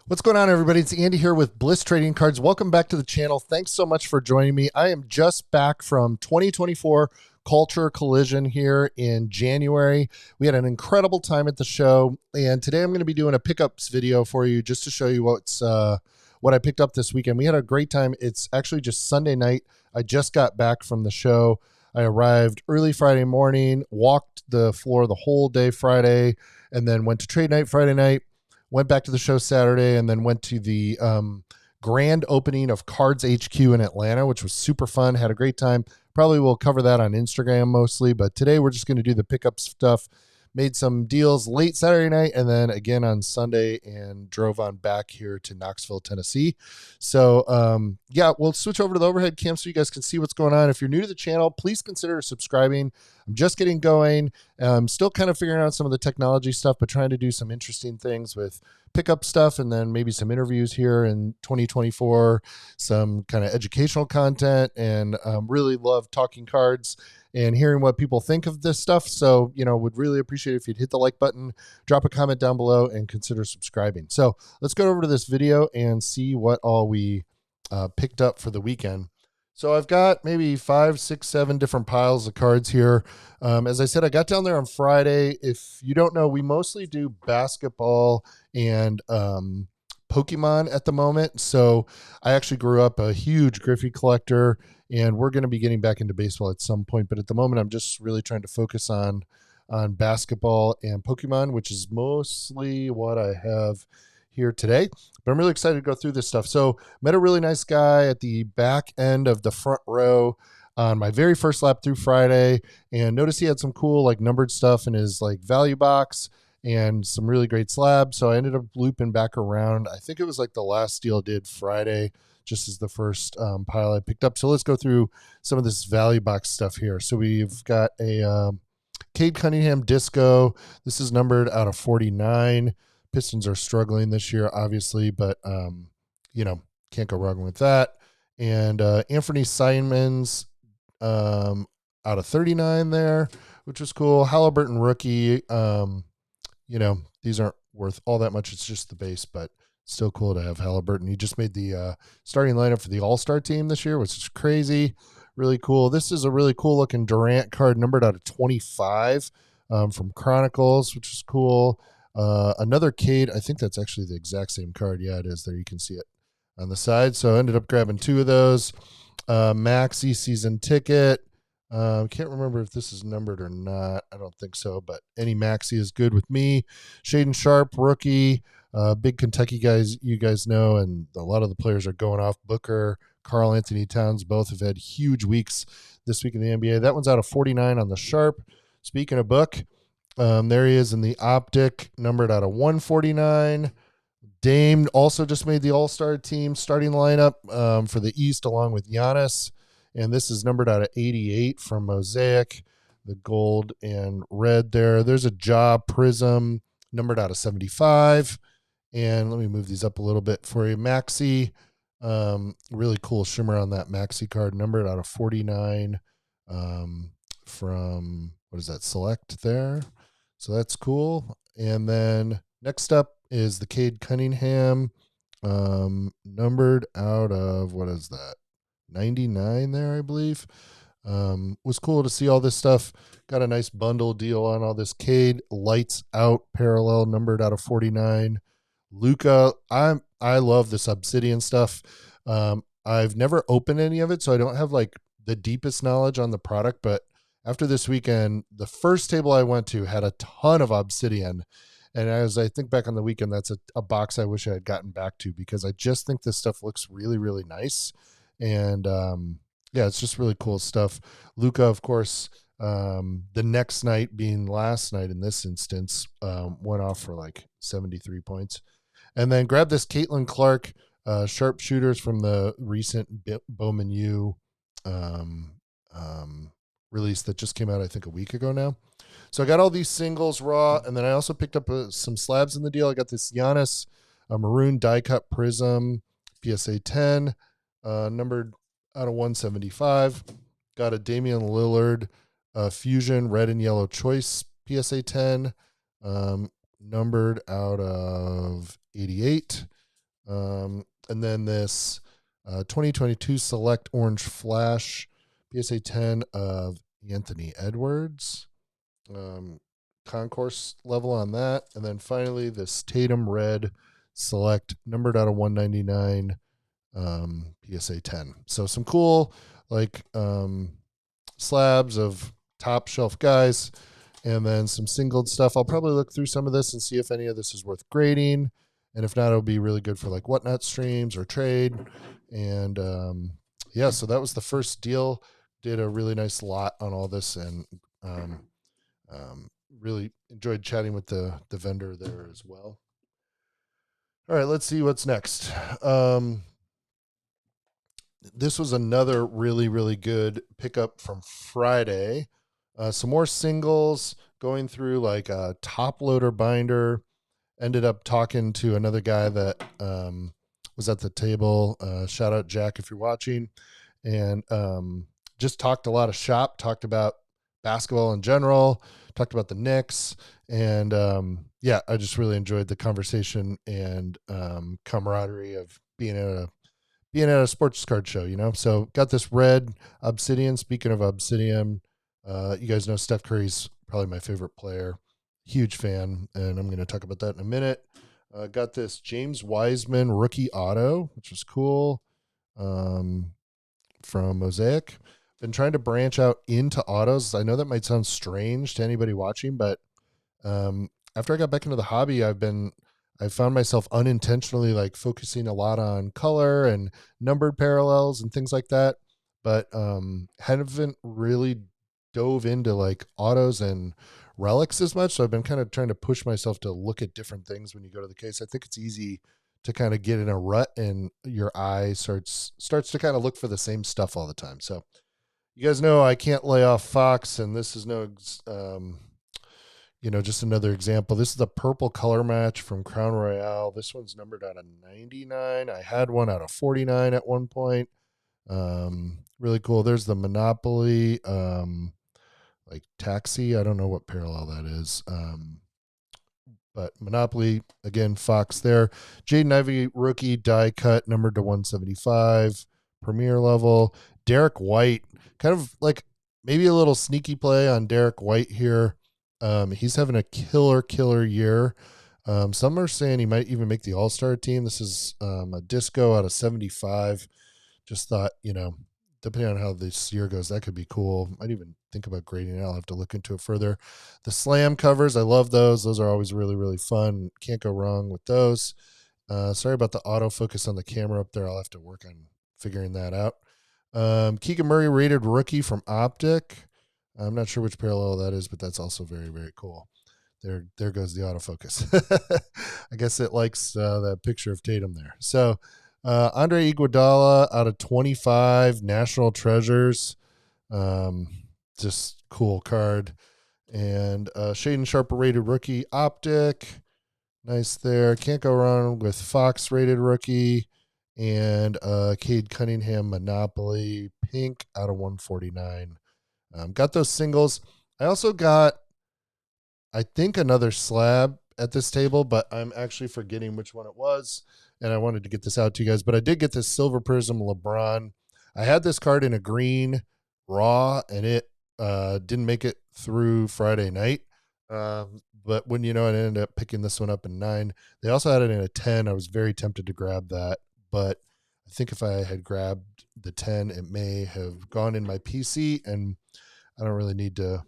What's going on, everybody? It's Andy here with Bliss Trading Cards. Welcome back to the channel. Thanks so much for joining me. I am just back from 2024 Culture Collision here in January. We had an incredible time at the show, and today I'm going to be doing a pickups video for you just to show you what I picked up this weekend. We had a great time. It's actually just Sunday night. I just got back from the show. I arrived early Friday morning, walked the floor the whole day Friday, and then went to trade night Friday night. Went back to the show Saturday and then went to the grand opening of Cards HQ in Atlanta, which was super fun. Had a great time. Probably will cover that on Instagram mostly, but today we're just going to do the pickup stuff. Made some deals late Saturday night and then again on Sunday and drove on back here to Knoxville, Tennessee. So, yeah, we'll switch over to the overhead cam so you guys can see what's going on. If you're new to the channel, please consider subscribing. I'm just getting going. I'm still kind of figuring out some of the technology stuff, but trying to do some interesting things with pickup stuff and then maybe some interviews here in 2024, some kind of educational content, and really love talking cards and hearing what people think of this stuff. So, would really appreciate it if you'd hit the like button, drop a comment down below, and consider subscribing. So let's go over to this video and see what all we picked up for the weekend. So I've got maybe 5, 6, 7 different piles of cards here. As I said, I got down there on Friday. If you don't know, we mostly do basketball and Pokemon at the moment. So I actually grew up a huge Griffey collector, and we're going to be getting back into baseball at some point. But at the moment, I'm just really trying to focus on basketball and Pokemon, which is mostly what I have here today. But I'm really excited to go through this stuff. So met a really nice guy at the back end of the front row on my very first lap through Friday, and noticed he had some cool like numbered stuff in his like value box and some really great slabs. So I ended up looping back around. I think it was like the last deal I did Friday, just as the first pile I picked up. So let's go through some of this value box stuff here. So we've got a Cade Cunningham Disco. This is numbered out of 49. Pistons are struggling this year, obviously, but, can't go wrong with that. And Anthony Simons out of 39 there, which was cool. Halliburton rookie. These aren't worth all that much. It's just the base, but still cool to have Halliburton. He just made the starting lineup for the All-Star team this year, which is crazy. Really cool. This is a really cool looking Durant card numbered out of 25 from Chronicles, which is cool. Another Cade, I think that's actually the exact same card. Yeah, it is. There you can see it on the side. So I ended up grabbing 2 of those. Maxi season ticket. Can't remember if this is numbered or not. I don't think so, but any Maxi is good with me. Shaden Sharp, rookie. Big Kentucky guys, you guys know, and a lot of the players are going off. Booker, Karl Anthony Towns, both have had huge weeks this week in the NBA. That one's out of 49 on the Sharp. Speaking of Book, there he is in the Optic, numbered out of 149. Dame also just made the All-Star team starting lineup for the East along with Giannis. And this is numbered out of 88 from Mosaic, the gold and red there. There's a Ja Prism numbered out of 75. And let me move these up a little bit for you. Maxi, really cool shimmer on that Maxi card, numbered out of 49 from, what is that, Select there. So that's cool. And then next up is the Cade Cunningham, numbered out of, what is that, 99 there, I believe. Was cool to see all this stuff. Got a nice bundle deal on all this. Cade Lights Out parallel, numbered out of 49. Luca, I love this Obsidian stuff. I've never opened any of it, so I don't have like the deepest knowledge on the product, but after this weekend, the first table I went to had a ton of Obsidian. And as I think back on the weekend, that's a box I wish I had gotten back to, because I just think this stuff looks really, really nice. And yeah, it's just really cool stuff. Luca, of course, the next night being last night in this instance, went off for like 73 points. And then grab this Caitlin Clark sharpshooters from the recent Bowman U release that just came out, I think, a week ago now. So I got all these singles raw, and then I also picked up some slabs in the deal. I got this Giannis maroon die cut prism PSA 10, numbered out of 175. Got a Damian Lillard fusion red and yellow choice PSA 10, numbered out of 88. And then this 2022 Select Orange Flash PSA 10 of Anthony Edwards. Concourse level on that. And then finally, this Tatum Red Select numbered out of 199 PSA 10. So some cool, like, slabs of top shelf guys, and then some singled stuff. I'll probably look through some of this and see if any of this is worth grading. And if not, it'll be really good for like whatnot streams or trade. And yeah, so that was the first deal. Did a really nice lot on all this, and really enjoyed chatting with the vendor there as well. All right, let's see what's next. This was another really, really good pickup from Friday. Some more singles, going through like a top loader binder. Ended up talking to another guy that was at the table. Shout out Jack if you're watching. And just talked a lot of shop, talked about basketball in general, talked about the Knicks. And yeah, I just really enjoyed the conversation and camaraderie of being at a sports card show, you know? So got this red Obsidian. Speaking of Obsidian, you guys know Steph Curry's probably my favorite player. Huge fan, and I'm going to talk about that in a minute. Got this James Wiseman rookie auto, which was cool, from Mosaic. Been trying to branch out into autos. I know that might sound strange to anybody watching, but after I got back into the hobby, I found myself unintentionally like focusing a lot on color and numbered parallels and things like that, but haven't really dove into like autos and relics as much. So I've been kind of trying to push myself to look at different things when you go to the case. I think it's easy to kind of get in a rut and your eye starts to kind of look for the same stuff all the time. So you guys know I can't lay off Fox, and this is no just another example. This is the purple color match from Crown Royale. This one's numbered out of 99. I had one out of 49 at one point. Really cool. There's the Monopoly, like Taxi. I don't know what parallel that is. But Monopoly, again, Fox there. Jaden Ivey, rookie, die cut, numbered to 175, premier level. Derek White, kind of like maybe a little sneaky play on Derek White here. He's having a killer year. Some are saying he might even make the All-Star team. This is a disco out of 75. Just thought, depending on how this year goes, that could be cool. Might even think about grading it. I'll have to look into it further. The slam covers, I love those. Those are always really, really fun. Can't go wrong with those. Sorry about the autofocus on the camera up there. I'll have to work on figuring that out. Keegan Murray rated rookie from Optic. I'm not sure which parallel that is, but that's also very, very cool. There goes the autofocus. I guess it likes that picture of Tatum there. So Andre Iguodala out of 25, National Treasures. Just cool card. And Shaden Sharp rated rookie, Optic. Nice there. Can't go wrong with Fox rated rookie. And Cade Cunningham Monopoly, pink out of 149. Got those singles. I also got, I think, another slab at this table, but I'm actually forgetting which one it was, and I wanted to get this out to you guys. But I did get this Silver Prism LeBron. I had this card in a green raw, and it didn't make it through Friday night. But when I ended up picking this one up in 9. They also had it in a 10. I was very tempted to grab that, but I think if I had grabbed the 10, it may have gone in my PC, and I don't really need to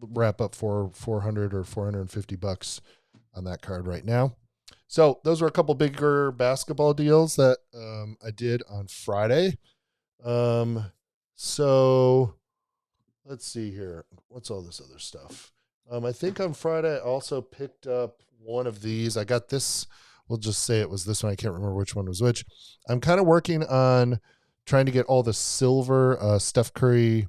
wrap up for $400 or $450 on that card right now. So those were a couple bigger basketball deals that I did on Friday. So let's see here. What's all this other stuff? I think on Friday I also picked up one of these. I got this. We'll just say it was this one. I can't remember which one was which. I'm kind of working on trying to get all the silver Steph Curry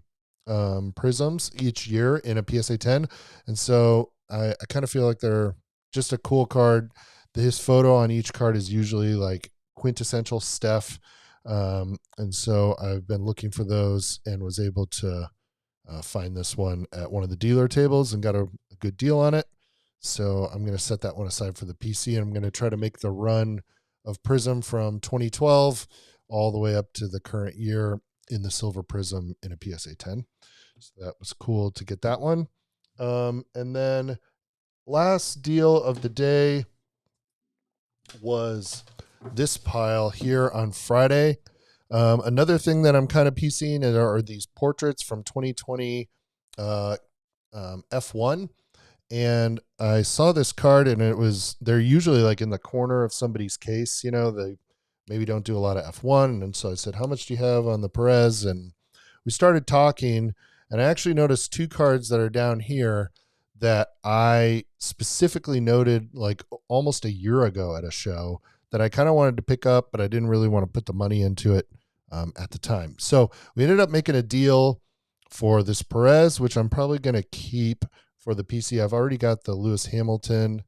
prisms each year in a PSA 10. And so I kind of feel like they're just a cool card. His photo on each card is usually like quintessential Steph. And so I've been looking for those and was able to find this one at one of the dealer tables and got a good deal on it. So I'm going to set that one aside for the PC, and I'm going to try to make the run of Prism from 2012 all the way up to the current year in the Silver Prism in a PSA 10. So that was cool to get that one. And then last deal of the day was this pile here on Friday. Another thing that I'm kind of piecing are these portraits from 2020 F1. And I saw this card, and they're usually like in the corner of somebody's case. They maybe don't do a lot of F1. And so I said, how much do you have on the Perez? And we started talking, and I actually noticed two cards that are down here that I specifically noted like almost a year ago at a show that I kind of wanted to pick up, but I didn't really want to put the money into it at the time. So we ended up making a deal for this Perez, which I'm probably going to keep for the PC. I've already got the Lewis Hamilton,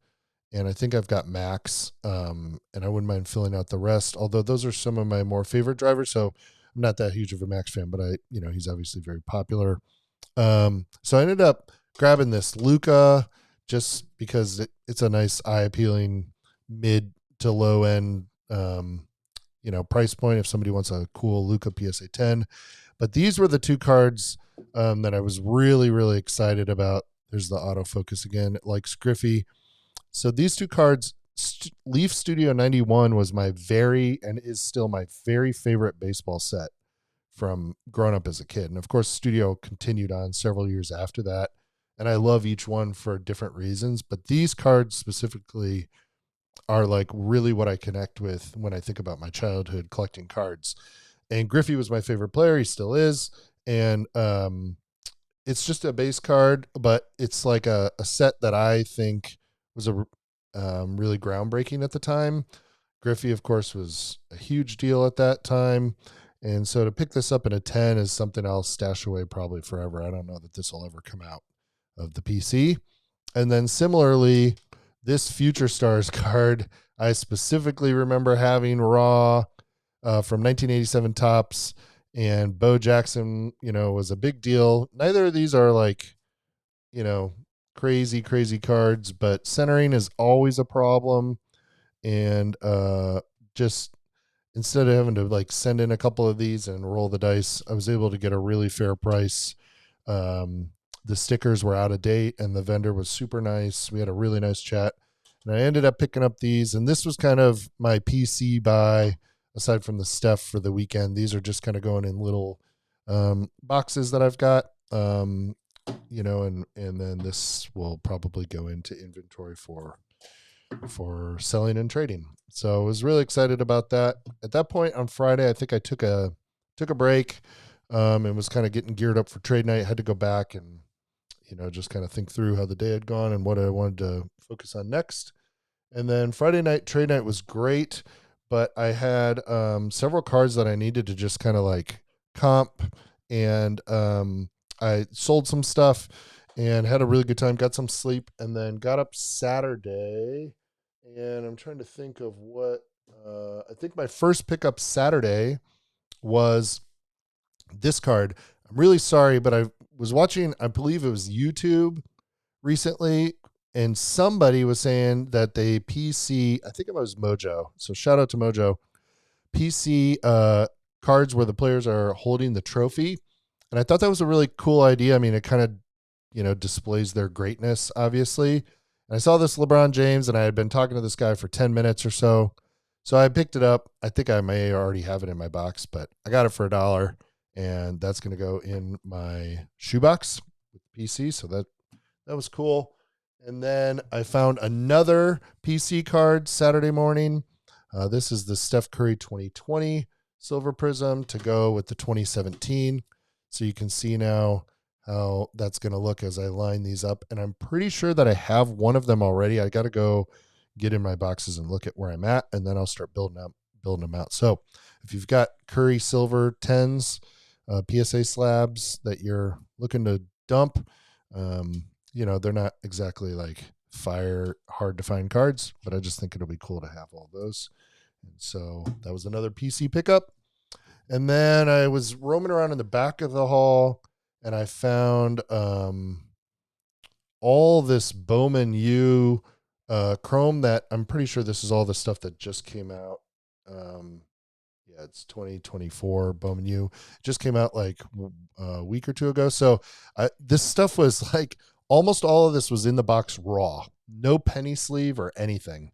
and I think I've got Max, and I wouldn't mind filling out the rest, although those are some of my more favorite drivers. So I'm not that huge of a Max fan, but he's obviously very popular. So I ended up grabbing this Luca just because it's a nice eye-appealing mid to low end, price point if somebody wants a cool Luca PSA 10. But these were the two cards that I was really, really excited about. There's the autofocus again. It likes Griffey. So these two cards, Leaf Studio 91 was and is still my very favorite baseball set from growing up as a kid. And of course, Studio continued on several years after that. And I love each one for different reasons. But these cards specifically are like really what I connect with when I think about my childhood collecting cards. And Griffey was my favorite player. He still is. And it's just a base card, but it's like a set that I think was a really groundbreaking at the time. Griffey, of course, was a huge deal at that time. And so to pick this up in a 10 is something I'll stash away probably forever. I don't know that this will ever come out of the PC. And then similarly, this Future Stars card, I specifically remember having raw from 1987 Topps, and Bo Jackson, was a big deal. Neither of these are like, crazy cards, but centering is always a problem. And just instead of having to like send in a couple of these and roll the dice, I was able to get a really fair price. The stickers were out of date, and the vendor was super nice. We had a really nice chat, and I ended up picking up these. And this was kind of my PC buy, aside from the stuff for the weekend. These are just kind of going in little boxes that I've got, and then this will probably go into inventory for selling and trading. So I was really excited about that. At that point on Friday, I think I took a break and was kind of getting geared up for trade night. I had to go back and just kind of think through how the day had gone and what I wanted to focus on next. And then Friday night trade night was great, but I had several cards that I needed to just kind of like comp, and I sold some stuff and had a really good time, got some sleep, and then got up Saturday. And I'm trying to think of what I think my first pickup Saturday was this card. I'm really sorry, but I was watching, I believe it was YouTube recently, and somebody was saying that they PC, I think it was Mojo. So shout out to Mojo. PC cards where the players are holding the trophy. And I thought that was a really cool idea. I mean, it kind of, displays their greatness, obviously. And I saw this LeBron James, and I had been talking to this guy for 10 minutes or so. So I picked it up. I think I may already have it in my box, but I got it for $1, and that's going to go in my shoebox with PC. So that was cool. And then I found another PC card Saturday morning. This is the Steph Curry 2020 Silver Prism to go with the 2017. So you can see now how that's going to look as I line these up. And I'm pretty sure that I have one of them already. I got to go get in my boxes and look at where I'm at, and then I'll start building them out. So if you've got Curry Silver 10s, PSA slabs that you're looking to dump, they're not exactly like fire hard to find cards, but I just think it'll be cool to have all those. And so that was another PC pickup. And then I was roaming around in the back of the hall, and I found all this Bowman U chrome that I'm pretty sure this is all the stuff that just came out Yeah, it's 2024 Bowman U. Just came out like a week or two ago. So this stuff was like almost all of this was in the box raw, no penny sleeve or anything.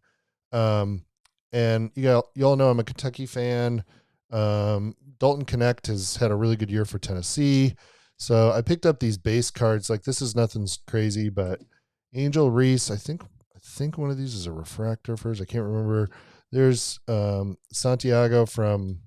Um, and you all know I'm a Kentucky fan. Dalton Connect has had a really good year for Tennessee. So I picked up these base cards. Like this is nothing crazy, but Angel Reese, I think one of these is a refractor first. I can't remember. There's Santiago from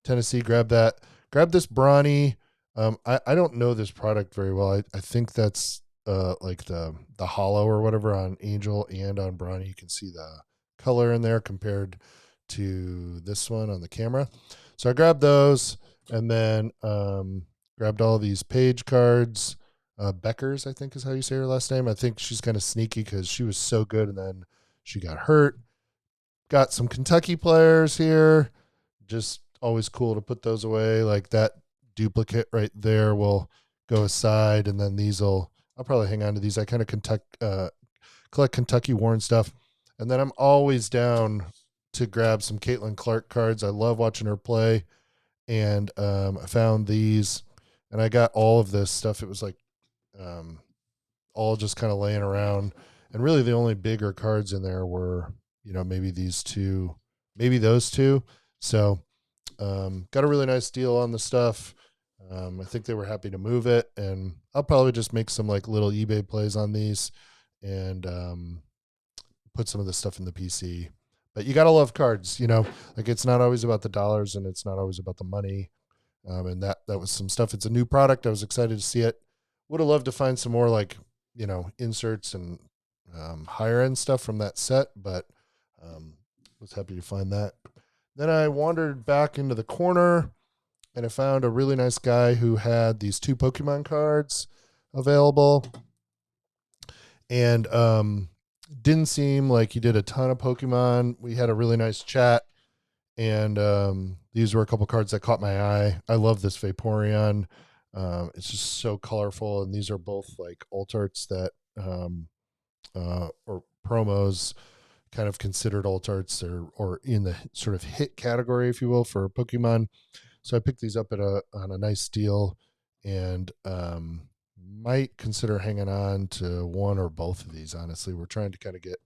Tennessee. Grab that. Grab this Brawny. I don't know this product very well. I think that's like the hollow or whatever on Angel and on Brawny. You can see the color in there compared to this one on the camera. So I grabbed those and then grabbed all these page cards. Beckers, I think is how you say her last name. I think she's kind of sneaky because she was so good and then she got hurt. Got some Kentucky players here. Just always cool to put those away. Like that duplicate right there will go aside, and then I'll probably hang on to these. I kind of collect Kentucky worn stuff, and then I'm always down to grab some Caitlin Clark cards. I love watching her play, and I found these, and I got all of this stuff. It was like all just kind of laying around, and really the only bigger cards in there were maybe these two, maybe those two. So got a really nice deal on the stuff. I think they were happy to move it, and I'll probably just make some like little eBay plays on these and put some of this stuff in the PC. But you gotta love cards, like it's not always about the dollars and it's not always about the money. And that was some stuff. It's a new product. I was excited to see it. Would have loved to find some more like inserts and higher end stuff from that set, but was happy to find that. Then I wandered back into the corner and I found a really nice guy who had these 2 Pokemon cards available. And didn't seem like he did a ton of Pokemon. We had a really nice chat. And these were a couple cards that caught my eye. I love this Vaporeon. It's just so colorful. And these are both like alt arts that, or promos, kind of considered alt arts or in the sort of hit category, if you will, for Pokemon. So I picked these up on a nice deal, and might consider hanging on to one or both of these. Honestly, we're trying to kind of get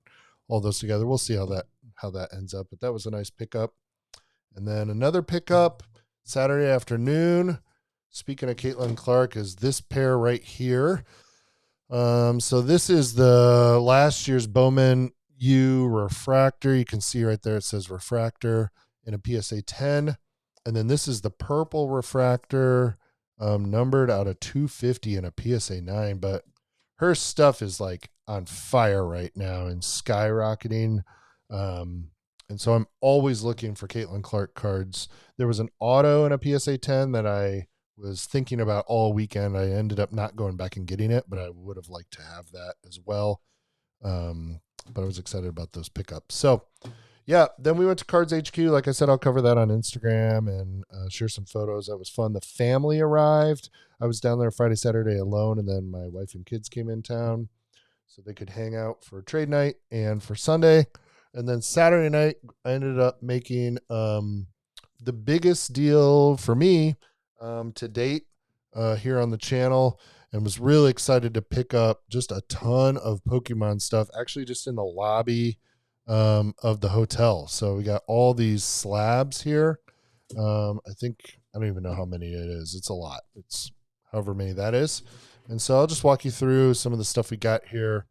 all those together. We'll see how that ends up, but that was a nice pickup. And then another pickup Saturday afternoon. Speaking of Caitlin Clark, is this pair right here. So this is the last year's Bowman U refractor. You can see right there it says refractor in a PSA 10. And then this is the purple refractor, numbered out of 250 in a PSA 9. But her stuff is like on fire right now and skyrocketing. And so I'm always looking for Caitlin Clark cards. There was an auto in a PSA 10 that I was thinking about all weekend. I ended up not going back and getting it, but I would have liked to have that as well. But I was excited about those pickups. So yeah, then we went to Cards HQ. Like I said, I'll cover that on Instagram and share some photos. That was fun. The family arrived. I was down there Friday, Saturday alone, and then my wife and kids came in town so they could hang out for trade night and for Sunday. And then Saturday night, I ended up making the biggest deal for me to date here on the channel, and was really excited to pick up just a ton of Pokemon stuff, actually just in the lobby of the hotel. So we got all these slabs here. I don't even know how many it is. It's a lot. It's however many that is. And so I'll just walk you through some of the stuff we got here.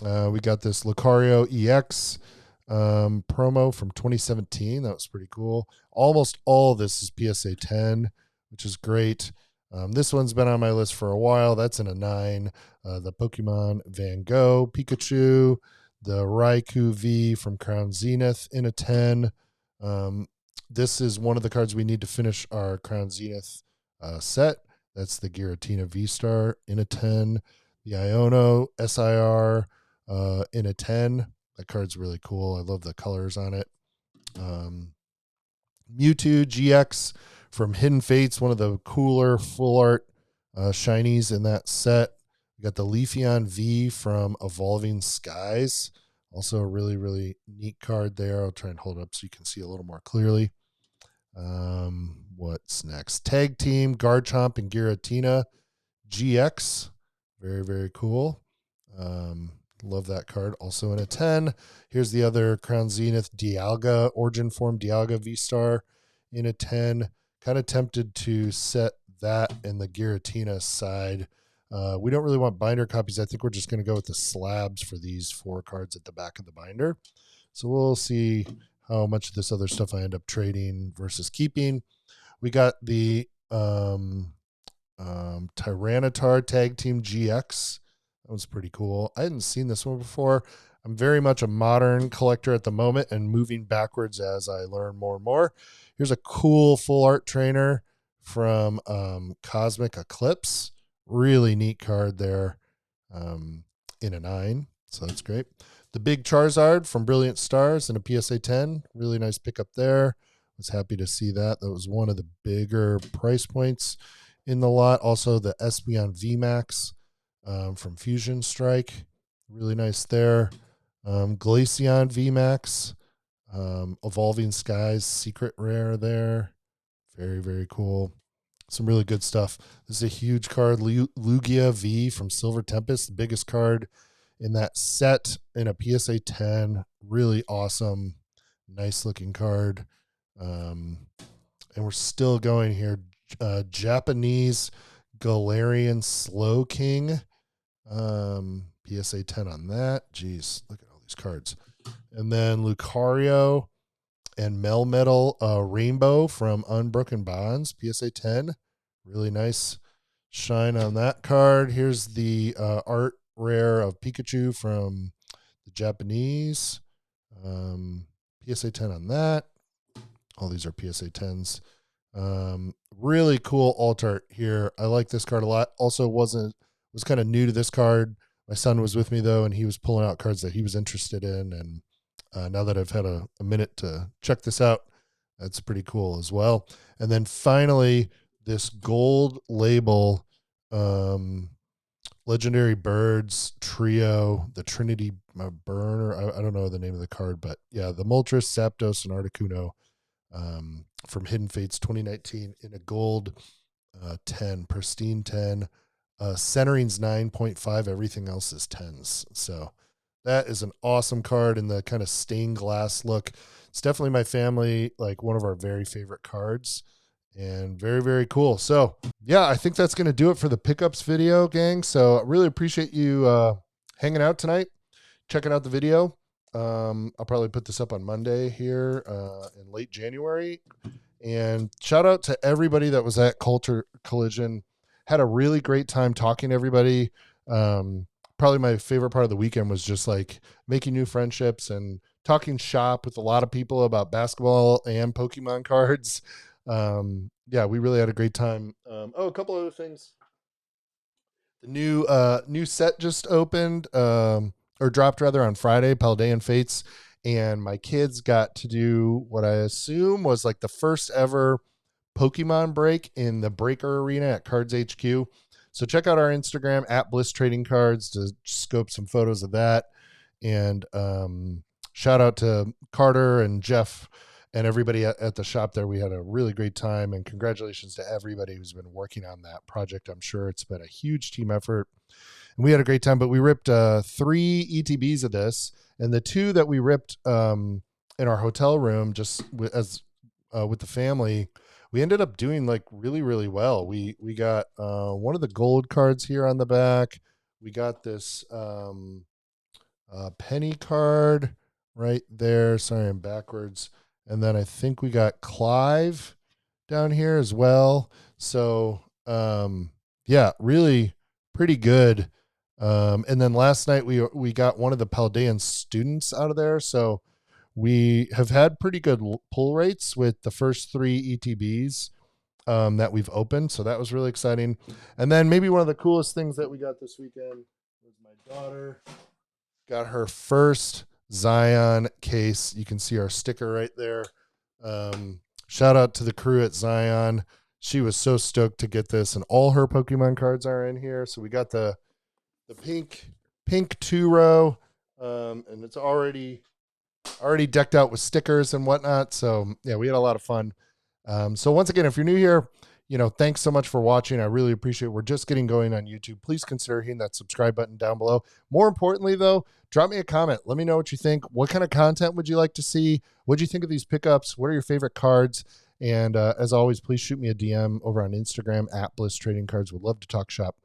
We got this Lucario EX promo from 2017. That was pretty cool. Almost all of this is PSA 10, which is great. This one's been on my list for a while. That's in a 9. The Pokemon Van Gogh Pikachu, the Raikou V from Crown Zenith in a 10. This is one of the cards we need to finish our Crown Zenith set. That's the Giratina V-Star in a 10. The Iono SIR in a 10. That card's really cool. I love the colors on it. Mewtwo GX from Hidden Fates, one of the cooler full art shinies in that set. We got the Leafeon V from Evolving Skies. Also a really, really neat card there. I'll try and hold it up so you can see a little more clearly. What's next? Tag Team, Garchomp and Giratina GX. Very, very cool. Love that card. Also in a 10. Here's the other Crown Zenith Dialga, Origin Form Dialga V-Star in a 10. Kind of tempted to set that in the Giratina side. We don't really want binder copies. I think we're just going to go with the slabs for these 4 cards at the back of the binder. So we'll see how much of this other stuff I end up trading versus keeping. We got the Tyranitar Tag Team GX. That was pretty cool. I hadn't seen this one before. I'm very much a modern collector at the moment and moving backwards as I learn more and more. Here's a cool full art trainer from Cosmic Eclipse. Really neat card there in a 9. So that's great. The big Charizard from Brilliant Stars in a PSA 10. Really nice pickup there. Was happy to see that. That was one of the bigger price points in the lot. Also the Espeon VMAX from Fusion Strike. Really nice there. Glaceon VMAX. Evolving Skies Secret Rare there. Very, very cool. Some really good stuff. This is a huge card. Lugia V from Silver Tempest. The biggest card in that set in a PSA 10. Really awesome. Nice looking card. And we're still going here. Japanese Galarian Slow King. PSA 10 on that. Jeez, look at all these cards. And then Lucario and Melmetal Rainbow from Unbroken Bonds. PSA 10. Really nice shine on that card. Here's the art rare of Pikachu from the Japanese. PSA 10 on that. All these are PSA 10s. Really cool alt art here. I like this card a lot. Also was kind of new to this card. My son was with me though, and he was pulling out cards that he was interested in. And now that I've had a minute to check this out, that's pretty cool as well. And then finally, this gold label, Legendary Birds Trio, the Trinity Burner. I don't know the name of the card, but yeah, the Moltres, Zapdos, and Articuno from Hidden Fates 2019 in a gold 10, pristine 10. Centering's 9.5. Everything else is 10s. So that is an awesome card in the kind of stained glass look. It's definitely my family, like one of our very favorite cards, and very, very cool. So yeah, I think that's going to do it for the pickups video, gang. So I really appreciate you hanging out tonight, checking out the video. I'll probably put this up on Monday here in late January. And shout out to everybody that was at Culture Collision. Had a really great time talking to everybody. Probably my favorite part of the weekend was just like making new friendships and talking shop with a lot of people about basketball and Pokemon cards. Yeah, we really had a great time. A couple other things. The new set just opened, or dropped rather on Friday, Paldean Fates. And my kids got to do what I assume was like the first ever Pokemon break in the Breaker Arena at Cards HQ. So check out our Instagram at Bliss Trading Cards to scope some photos of that. And shout out to Carter and Jeff and everybody at the shop there. We had a really great time, and congratulations to everybody who's been working on that project. I'm sure it's been a huge team effort, and we had a great time. But we ripped 3 ETBs of this, and the 2 that we ripped in our hotel room just with the family, we ended up doing like really, really well. We got one of the gold cards here on the back. We got this penny card right there. Sorry, I'm backwards. And then I think we got Clive down here as well. So yeah, really pretty good. And then last night we got one of the Paldean students out of there. So we have had pretty good pull rates with the first 3 ETBs that we've opened. So that was really exciting. And then maybe one of the coolest things that we got this weekend was my daughter got her first Zion case. You can see our sticker right there. Shout out to the crew at Zion. She was so stoked to get this, and all her Pokemon cards are in here. So we got the pink 2-row And it's already decked out with stickers and whatnot. So yeah, we had a lot of fun. So once again, if you're new here, thanks so much for watching. I really appreciate it. We're just getting going on YouTube. Please consider hitting that subscribe button down below. More importantly, though, drop me a comment. Let me know what you think. What kind of content would you like to see? What do you think of these pickups? What are your favorite cards? And as always, please shoot me a DM over on Instagram at Bliss Trading Cards. Would love to talk shop.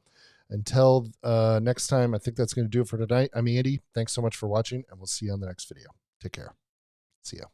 Until next time, I think that's going to do it for tonight. I'm Andy. Thanks so much for watching, and we'll see you on the next video. Take care. See ya.